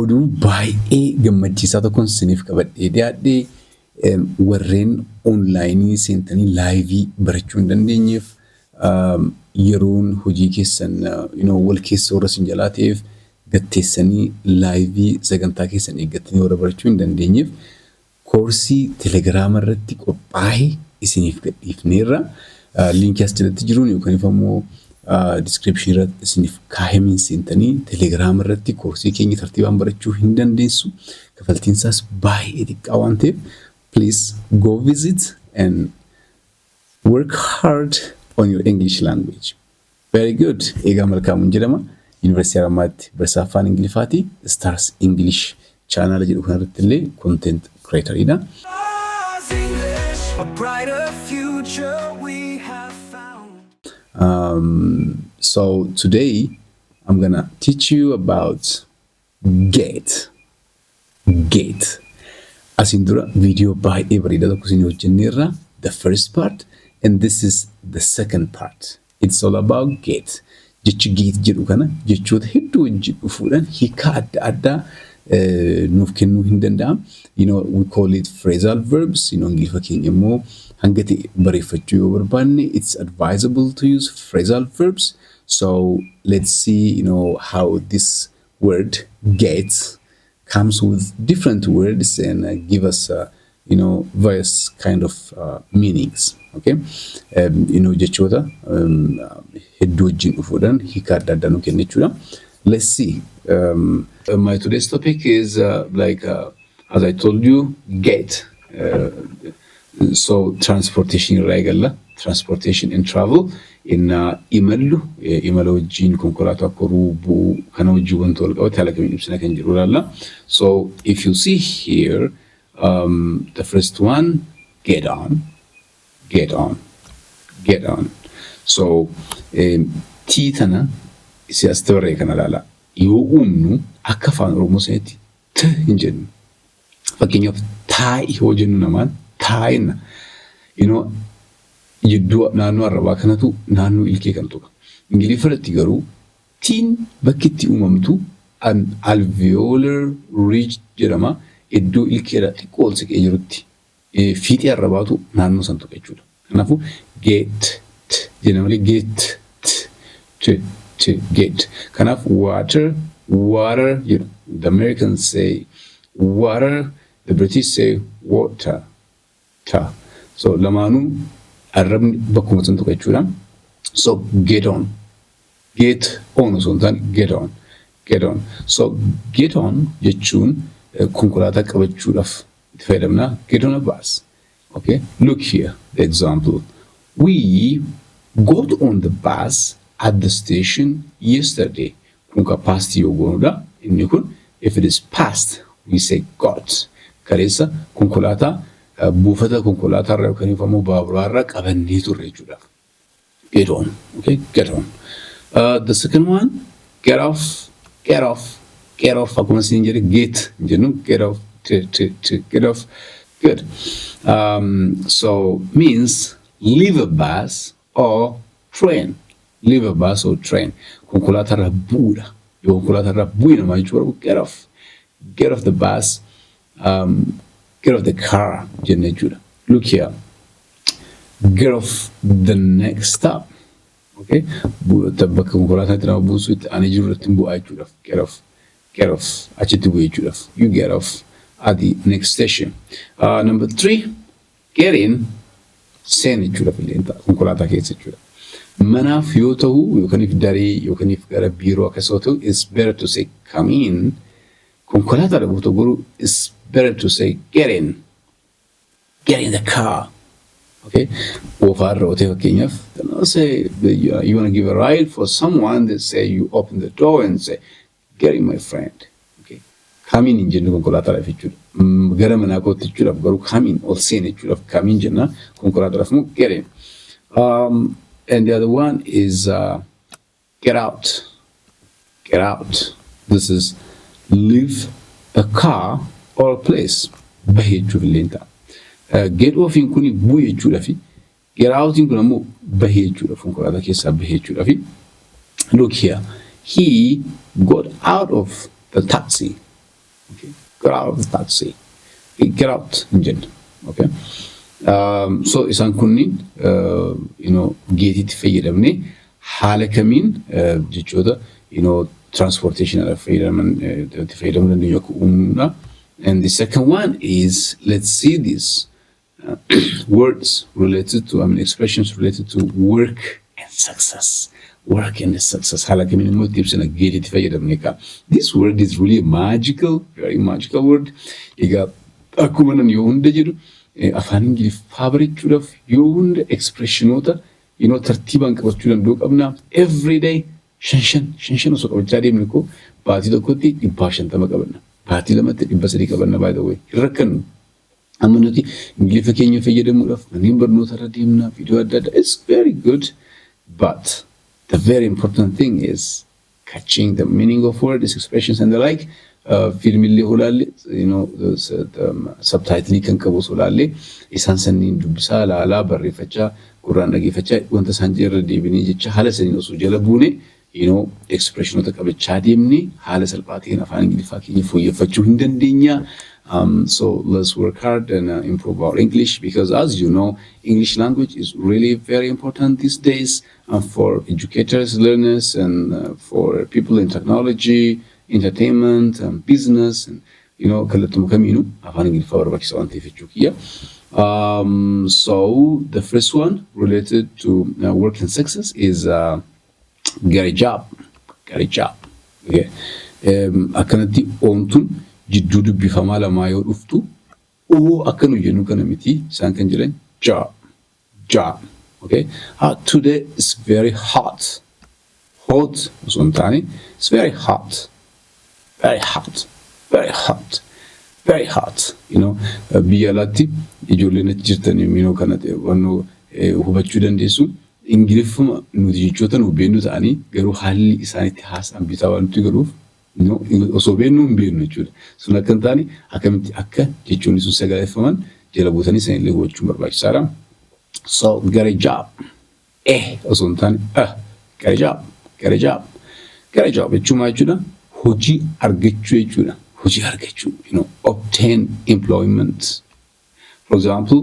oduu baay'ee gammachiisaa tokkoon isiniif qabadhee dhiyaadhee warreen onlaayinii seentanii laayivii barachuu hin dandeenyeef yeroon hojii keessan wal keessa warra isin jalaa ta'eef gatteessanii laayivii sagantaa keessan eeggatanii warra barachuu hin dandeenyeef koorsii telegiraama irratti qophaa'ee isiniif gadhiifneerra. Liinkii as jalatti jiruun yookaan immoo description irratti isiniif kaa'amiin seentanii telegiraama irratti koorsii keenya tartiibaan barachuu hin dandeessu. Kafaltiin isaas baay'ee xiqqaa waan ta'eef please go visit and work hard on your English language. Very good. Egaa malkaamuun jedhama. University Haramaatti barsiisaa afaan Ingiliffaati. Stars English channel jedhu kanarratti illee content creator-idha. A brighter future we have found. So today I'm gonna teach you about get. Asin dura video baay'ee bareedaa tokko isin hojjenneerra. The first part and this is the second part. It's all about get. Jechi get jedhu kana jechoota hedduu wajjin dhufuudhaan hiika adda addaa nuuf kennuu hin danda'am. We call it phrasal verbs. Ingiliffa keenya immoo hanga ta'e bareeffachuu yoo barbaanne it's advisable to use phrasal verbs. So let's see how this word get comes with different words and give us various kind of meanings. Okay, jechoota hedduu wajjin dhufuudhaan hiika adda addaa nu kenna jechuudha. Let's see. My today's topic is as I told you, get. So transportation irraa transportation and travel in imalu wajjin konkolaataa koruu kana wajjin wanti wal qabate haala kamiin ibsina kan jedhu ilaalla. So if you see here, the first one, get on. So tii tana isi as ta'e kana ilaala. Yoo uumnu akka afaan Oromoo sanitti t hin jennu. Fakkeenyaaf taa'i yoo jennu namaan taa'ina. Jidduu naannoo arrabaa kanatu naannoo ilkee kan tuqa. Ingiliffatti garuu tiin bakki itti uumamtu alveolar ridge jedhama. Iddoo ilkeedha xiqqoo ol siqee jirutti fiixee arrabaatu naannoo san tuqa jechuudha. Kanaafuu get jenna malee get get. Kanaaf water jedhu. The Americans say water, the British say water. So lamaanuu arrabni bakkuma san tuqa jechuudha. So get on osoo hin taane get on. So get on jechuun konkolaataa qabachuudhaaf itti fayyadamna. Get on a bus. Okay, look here, the example. We got on the bus at the station yesterday. Kunka past yoo goonudha. Inni kun if it is past we say got. Kaleessa konkolaataa buufata konkolaataa irraa yookaan immoo baaburaa irraa qabannee turre jechuudha. Get on. Okay, get on. The second one, get off. Akkuma isin jedhe get jennu get off. Get off. Good. So means leave a bus or train. Leave a bus or train. Konkolaataa irraa bu'uudha. Yoo konkolaataa irraa bu'e namaa jechuudha. Get off. Get off the bus. Get off the car. Jenna jechuudha. Look here. Get off the next stop. Okay. Bakka konkolaataa itti nama buusu itti ani jiru irratti bu'aa jechuudha. Get off. Achitti bu'ee jechuudha. You get off at the next station. Number 3, get in. Seen jechuudha fileentaa konkolaataa keessa jechuudha. Manaaf yoo ta'u yookaan if daree yookaan if gara biiroo akkas yoo ta'u it's better to say come in. Konkolaataa dhabuuf ta'u it's better to say get in. Get in the car. Okay. Oofaarra otee fakkeenyaaf say you want to give a ride for someone, they say you open the door and say get in my friend. Okay. Come in jennu konkolaataa dhaaf jechuudha. Gara manaa kootti jechuudhaaf garuu come in ol seene jechuudhaaf come in jenna konkolaataa dhaaf immoo get in. And the other one is get out. This is leave a car or a place. Bahee jechuudha fileentaa. Get off in kuni bu'e jechuudhaafi get out in kun ammoo bahee jechuudhaaf konkolaataa keessaa bahee jechuudhaafi. Look here. He got out of the taxi. Okay, get out of the taxi. Get out in general. Okay. So isaan kunniin geetiitti fayyadamne haala kamiin jechoota transportation fayyadamuu dandeenyu akka uumnudha. And the second one is, let's see this words related to, expressions related to work and success. Work and success. This word is really magical, very magical word. Akkuma nan yoo hunda jedhu afaan Ingiliffaa barachuudhaaf yoo hunda expressionoota tartiibaan qabachuu danda'uu qabna. Every day shan osoo qabachaa deemne koo baatii tokkotti 150 qabanna. Baatii lamatti 300 qabanna by the way. Hin rakkannu. Amma nuti Ingiliffa keenya fayyadamuudhaaf manneen barnoota irra deemna, viidiyoo adda addaa. It's very good, but the very important thing is catching the meaning of words, expressions and the like. Filmillee olaalle, subtitling kan qabu olaalle isaan sanniin dubbisaa laalaa barreeffachaa quraan dhageeffachaa wanta isaan jirra deebinee jecha haala saniin osoo jala buune expressionoota qabachaa deemne haala salphaatiin afaan Ingiliffaa keenya fooyyeffachuu hin dandeenya. So let's work hard and improve our English, because as you know, English language is really very important these days for educators, learners, and for people in technology, entertainment, and business, and kallatuma kamiinu afaan Ingiliffaa barbaachisa waan ta'eef jechuudha. So the first one related to work and success is get a job. Get a job. Okay. Akkanatti oomtuun jidduu dubbifamaa lamaa yoo dhuftu akkanu jennu kana miti isaan kan jedhan job. Okay. Today is very hot. Hot osoo hin taane it's very hot. Very hot. Biyya alaatti ijoolleen achi jirtan kana wannoo hubachuu dandeessu. Ingiliffuma nuti jechoota nu beennu ta'anii garuu haalli isaanitti haasa'an bitaa waan nuti garuuf osoo beennu hin beennu jechuudha. Sun akka hin taane akkamitti akka jechoonni sun sagaleeffaman jala buutanii sanillee hubachuun barbaachisaadha. So get a job. Osoo hin taane get a job jechuun maal jechuudha? Hojii argachuu jechuudha. Hojii argachuu, obtain employment. For example,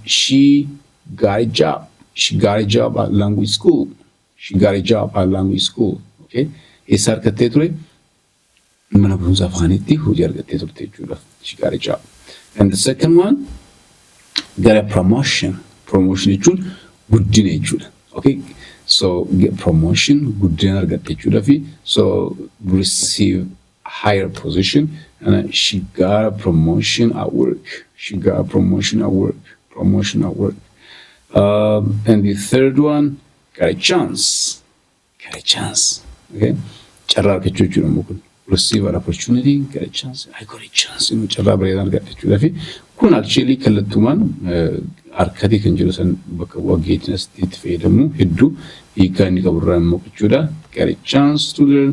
she got a job. She got a job at language school. Okay. Eessa argattee ture? Mana barumsa afaanitti hojii argattee turte jechuudha. She got a job. And the second one, get a promotion. Promotion jechuun guddina jechuudha. Okay. So get promotion, guddina argattee jechuudha fi so receive higher position, and she got a promotion at work. And the third one, got a chance. Okay. Carraa argachuu jechuudha mukun. Receive an opportunity, get a chance. I got a chance. Carraa bareedaa argadhe jechuudha fi kun actually kallattumaan harkatti kan jiru san bakka bu'aa geetinas itti fayyadamu hedduu hiikaa inni qaburraa immoo jechuudha. Get a chance to learn.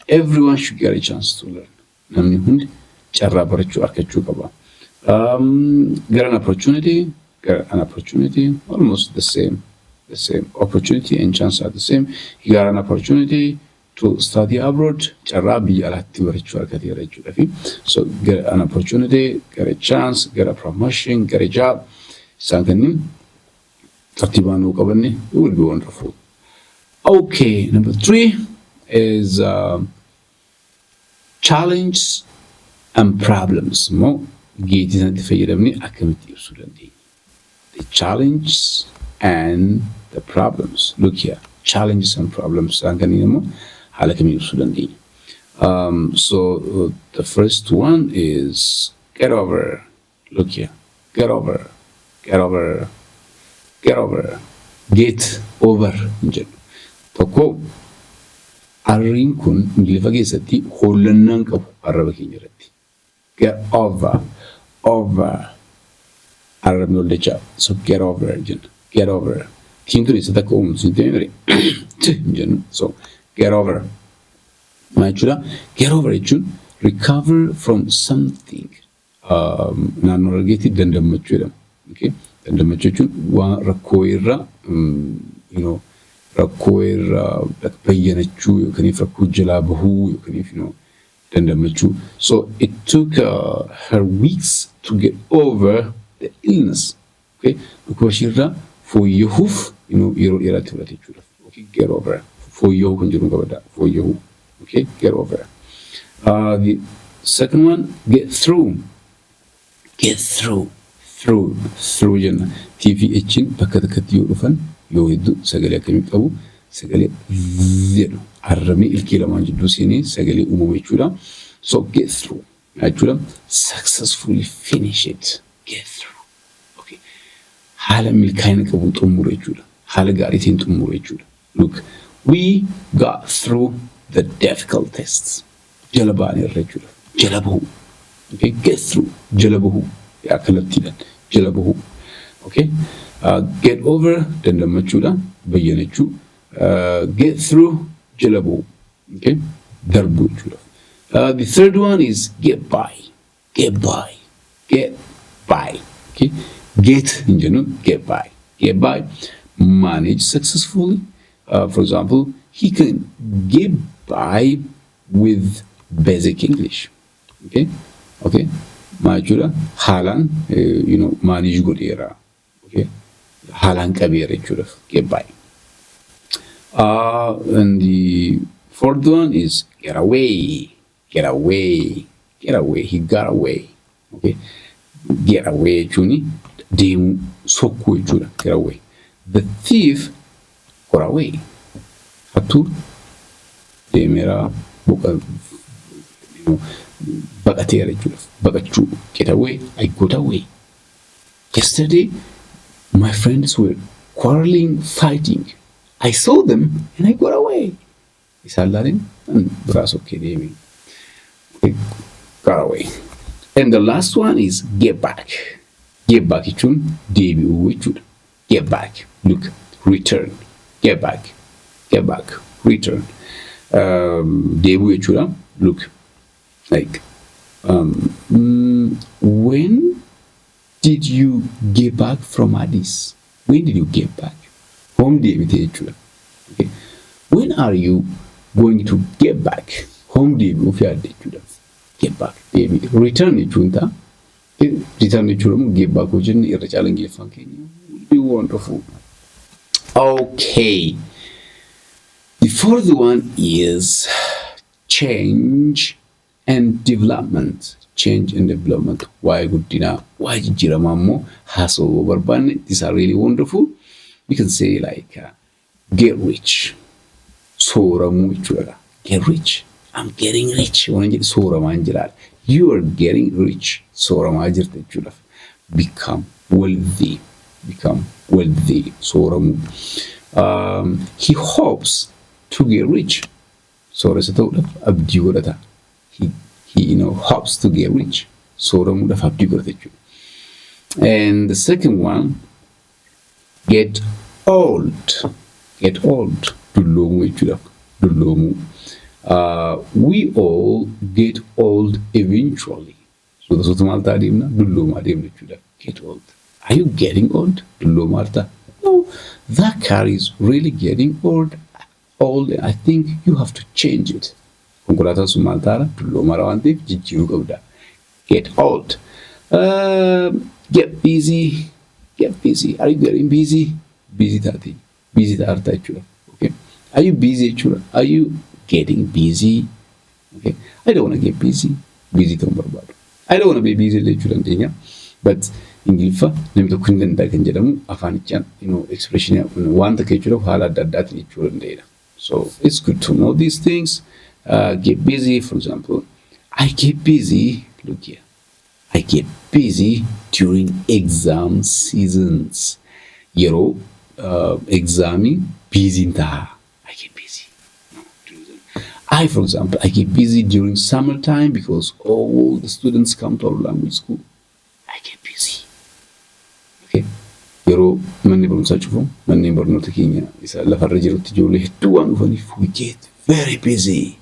Everyone should get a chance to learn. Namni hundi carraa barachuu argachuu qaba. Get an opportunity, almost the same. Opportunity and chance are the same. He got an opportunity to study abroad. Carraa biyya alaatti barachuu argateera jechuudha fi so get an opportunity, get a chance, get a promotion, get a job. Isaan kanniin tartiibaan nuu qabanne it will be wonderful. Okay, number 3 is challenge and problems. Moo geetii sanatti fayyadamne akkamitti ibsuu dandeenya? The challenge and the problems. Look here, challenges and problems. Isaan kanniin immoo haala kamiin ibsuu dandeenya? So the first one is get over. Look here, get over. Get over hin jedhu. Tokko arriin kun Ingiliffa keessatti hollannaan qabu arraba keenya irratti. Get over. Arrabni ol dachaa. So get over jenna. Get over. Tiin tun isa takka uumtu hin ta'e jennu. So get over. Maal jechuudha? Get over jechuun recover from something. Naannoo argeetti dandammachuu jedhama. Okay? Dandammachuu jechuun waan rakkoo irraa rakkoo irraa bayyanachuu yookiin rakkoo jalaa bahuu yookiin dandamachuu. So it took her weeks to get over the illness. Okay, dhukkuba isheerraa fooyya'uuf yeroo dheeraatti fudhate jechuudha. Okay, get over. Fooyya'uu kan jedhu qabadha. Fooyya'uu. Okay, get over. The second one, get through. Get through. Through jenna. TVH'n bakka takkatti yoo dhufan yoo hedduu sagalee akkamii qabu sagalee jedhu arramee ilkee lamaan jidduu seenee sagalee uumamu jechuudha. So get through jechuudha. Successfully finish it. Get through. Okay. Haala milkaa'ina qabu xumura jechuudha. Haala gaariitiin xumura jechuudha. Look, we got through the difficult tests. Jala baanee irra jechuudha. Jala bahu. Okay, get through. Jala bahu. Yaa kallattiidhaan jala bahu. Okay. Get over dandamachuudha. Bayyanachuu. Get through jala bahu. Okay. Darbuu jechuudha. The third one is get by. Get by. Get by. Okay. Get in general, get by. Get by. Manage successfully. For example, he can get by with basic English. Okay. Okay. Majura halan, manage good era. Okay. Halan kabir get by. And the fourth one is get away. Get away. Get away. He got away. Okay. Get away, Juni. Dim soku jura. Get away. The thief got away. Hatur. Demera. Bagatera jura. Bagachu. Get away. I got away. Yesterday, my friends were quarreling, fighting. I saw them and I got away. Isalarin and braso kedemi. Got away. And the last one is get back. Get back. Get back. Look, return. Get back. Get back. Return. Look, like, when did you get back from Addis? When did you get back? Home day with Echula. Okay. When are you going to get back? Home day with Echula. Get back, baby. Return Echunta. Return Echula. Get back. Ingiliffa Keenya. Would be wonderful. Okay. The fourth one is change and development. Change and development. Why good dinner? Why jiramamo? Hassle over ban. These are really wonderful. We can say like get rich. Soramu. Get rich. I'm getting rich. You are getting rich. Become wealthy. Become wealthy. Soramu. He hopes to get rich. He hopes to get rich. And the second one, get old. Get old. We all get old eventually. So that's what get old. Are you getting old? No, that car is really getting old. I think you have to change it. Get old. Get busy. Get busy. Are you getting busy? Busy tati. Busy tarta. Okay. Are you busy? Are you getting busy? Okay. I don't want to get busy. Busy tombarbado. I don't want to be busy lechula. But Ingiliffa namni tokko hin danda'a kan jedhamu afaanichaan expression waan takka jechuudha haala adda addaatiin jechuu dandeenya. So it's good to know these things. Get busy, for example. I get busy. Look here. I get busy during exam seasons. Examing busy I get busy. For example, I get busy during summertime because all the students come to our language school. I get busy. Okay. Manni barumsaa cufamu, manni barnoota keenya isa lafarra jirutti ijoollee hedduu waan dhufaniif we get very busy.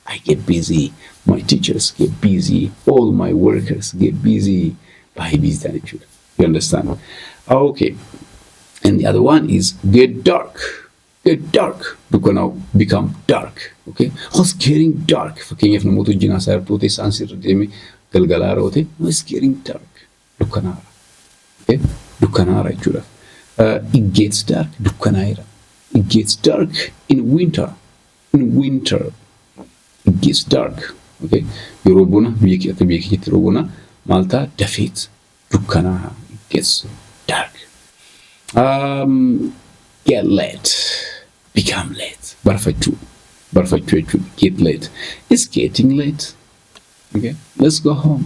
I get busy. My teachers get busy. All my workers get busy. By busy attitude. You understand? Okay. And the other one is get dark. get dark. Dukkanaa'u become dark. Okay? It's getting dark. Fakkeenyaaf namoota wajjin haasaa jirtu ta'e isaan sirra deemee galgalaa roote. It's getting dark. Dukkanaara. Okay? Dukkanaara jechuudha. It gets dark. Dukkanaa'eera. It gets dark in winter. In winter. It gets dark. Okay? Yeroo bona biyya keetti yeroo bona maal ta'a dafeet dukkanaa'a. It gets dark. Get late. Become late. Barfachuu jechuudha. Get late. It's getting late. Okay? Let's go home.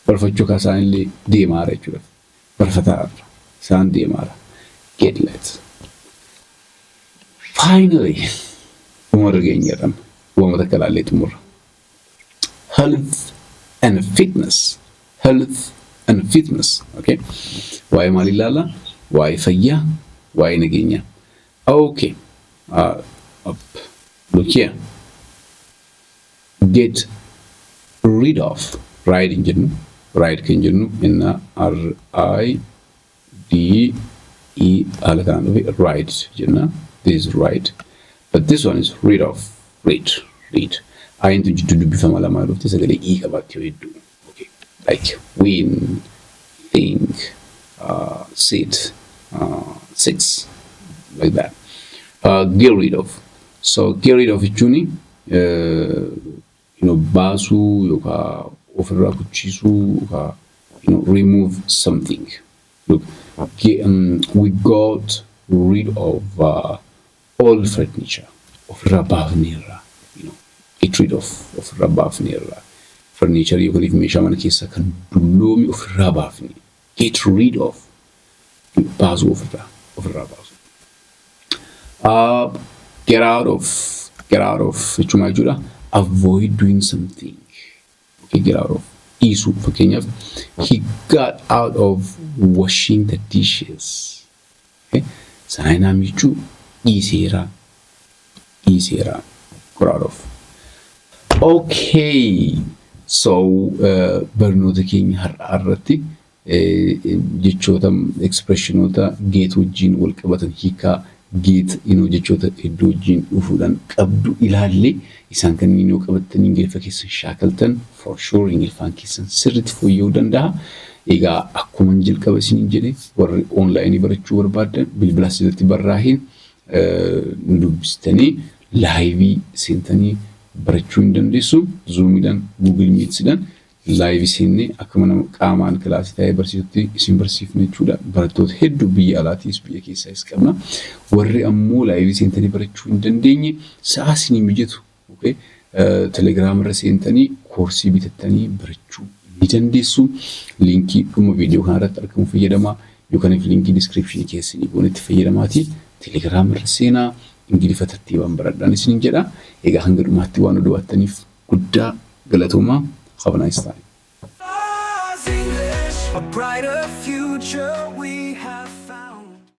Barfachuu kaasaan illee deemaara jechuudha. Barfataarra. Isaan deemaara. Get late. Finally, umarra geenyadhaan uumata akka ilaallee xumurra. Health and fitness. Health and fitness. Okay? Waa'ee maal ilaallaa? Waa'ee fayyaa, waa'ee nageenyaa. Okay. Look here. Get rid of. Ride in jennu. Ride kan jennu inna R-I-D-E haala kanaan dhufe ride jenna. This is right. But this one is rid of. Read. Ayintu jidduu dubbifama lamaa dhufte sagalee E qabaatti yoo hedduu. Okay. Like win, think, sit, six. Like that. Get rid of. So get rid of jechuun baasuu yookaan ofirraa kuchisuu yookaan remove something. Look, we got rid of all furniture. Ofirraa baafneerra. Get rid of ofirraa baafneerra. Furniture yookaan meeshaa mana keessa kan dulloomi ofirraa baafne. Get rid of. Baasuu ofirraa baasuu. Get out of jechuun maal jechuudha? Avoid doing something. Okay, get out of. Dhiisuu fakkeenyaaf he got out of washing the dishes. Okay, sanaa jechuu dhiiseera. Get out of. Okay, so barnoota keenya har'aa irratti jechoota expressionoota get wajjin wal qabatan hiikaa get jechoota hedduu wajjin dhufuudhaan qabdu ilaallee isaan kanneen yoo qabattan Ingiliffa keessan shaakaltan for sure Ingiliffaan keessan sirriitti fooyya'uu danda'a. Egaa akkuma jalqaba isiniin jedhe warri online barachuu barbaadan bilbila asirratti barraa'een dubbistanii laayivii seentanii barachuu hin dandeessu. Zoomiidhaan Google Meetsidhaan laayivii seennee akkuma nama qaamaan kilaasii taa'ee barsiisutti isin barsiifne jechuudha. Barattoota hedduu biyya alaatiis biyya keessaas qabna. Warri ammoo laayivii seentanii barachuu hin dandeenye sa'a isinii mijatu. Okay? Telegram irra seentanii koorsii bitattanii barachuu ni dandeessu. Linkii dhuma viidiyoo kanarratti argamu fayyadamaa yookaan linkii description keessanii goonetti fayyadamaatii Telegram irra seenaa Ingiliffa tartiibaan baradhaan isiniin jedha. Egaa hanga dhumaatti waan odeeffattaniif guddaa galatoomaa. Have a nice time. A brighter future we